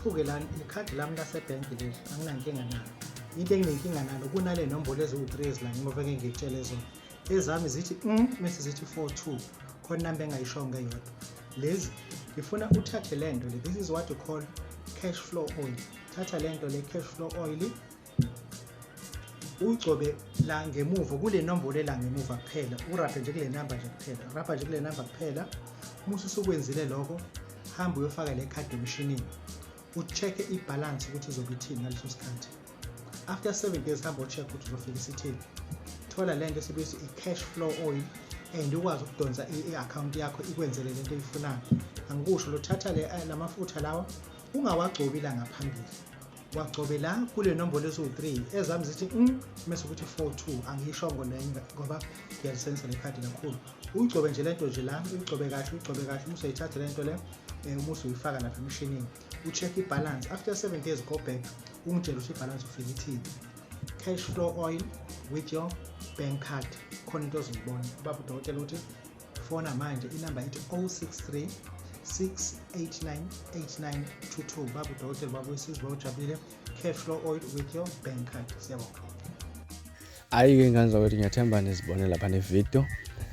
Uke la ikhadi lami lasebhenki leli anginankinga nalo. Into enginenkinga nalo kunale nombolo eziwu3 ezila ngimuva ke ngitshele zona. Ezami zithi mase zithi 42 khona number engayishonga eyodwa. Lezi ngifuna uthathe lento le. This is what you call cash flow oil. Thatha lento le cash flow oil ugcobe la ngemuva kule nombolo la ngemuva kuphela. Uraphe nje kule number nje kuphela. Rapha nje kule number kuphela. Musu usukwenzile lokho hamba uyofaka le card emshinini. Ucheck ibalance ukuthi izobe ithini ngaleso sikhathi. After 7 days hamba ucheck ukuthi uzofika isithini. Thola lento esibiza i-cash flow oil and ukwazi ukudonsa i-account yakho ikwenzele lento oyifunayo. Angikusho lo thatha la mafutha lawa ungawagcobi la ngaphambili. Wagcobe la kule nombolo eziwu3 ezami zithi mase ukuthi 42 angiyishongo nenye ngoba ngiyalisensa le card kakhulu. Ugcobe nje lento nje la ugcobe kahle musu uyithatha lento le umusu uyifaka lapha emshinini. Ucheck ibalance after 7 days go back ungitshela ukuthi ibalance ufika ithini. Cash flow oil with your bank card khona into ozibona. Ubaba uDokotela uthi fona manje inamba ithi 063 689 8922. Ubaba uDokotela baba wesizwe ojabulile. Cash flow oil with your bank card. Siyabonga. Ayike nganza ukuthi ngiyathemba nizibone lapha nevideo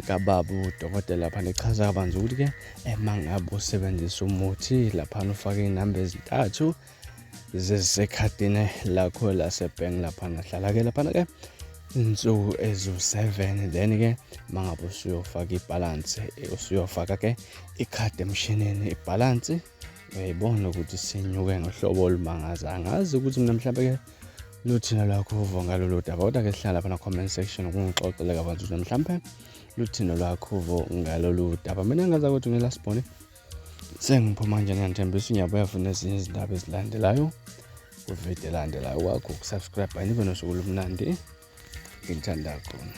kababa uDokotela lapha nechaza kabanzi ukuthi ke mangabe usebenzisa umuthi lapha ufaka inamba ezintathu zesekhadini lakho lasebhenki lapha nahlala ke lapha ke insuku ezu7 then ke mangabe usuyofaka ibalance usuyofaka ke ikhadi emshinini ibalance uyayibona ukuthi sinyuke ngohlobo olumangaza. Angazi ukuthi mina mhlawumbe ke luthina lwakho uvo ngalolu daba kodwa ke sihlala lapha na comment section ukungixoxela kabanzi ukuthi mhlawumbe luthina lwakho uvo ngalolu daba. Mina ngaza ukuthi ngelasibone sengiphuma nje ngiyithembisa ngiyabuya funa ezinye izindaba ezilandelayo kuvideo elandelayo wakho ukusubscribe ayinibe nosuku lomnandi ngithanda khona.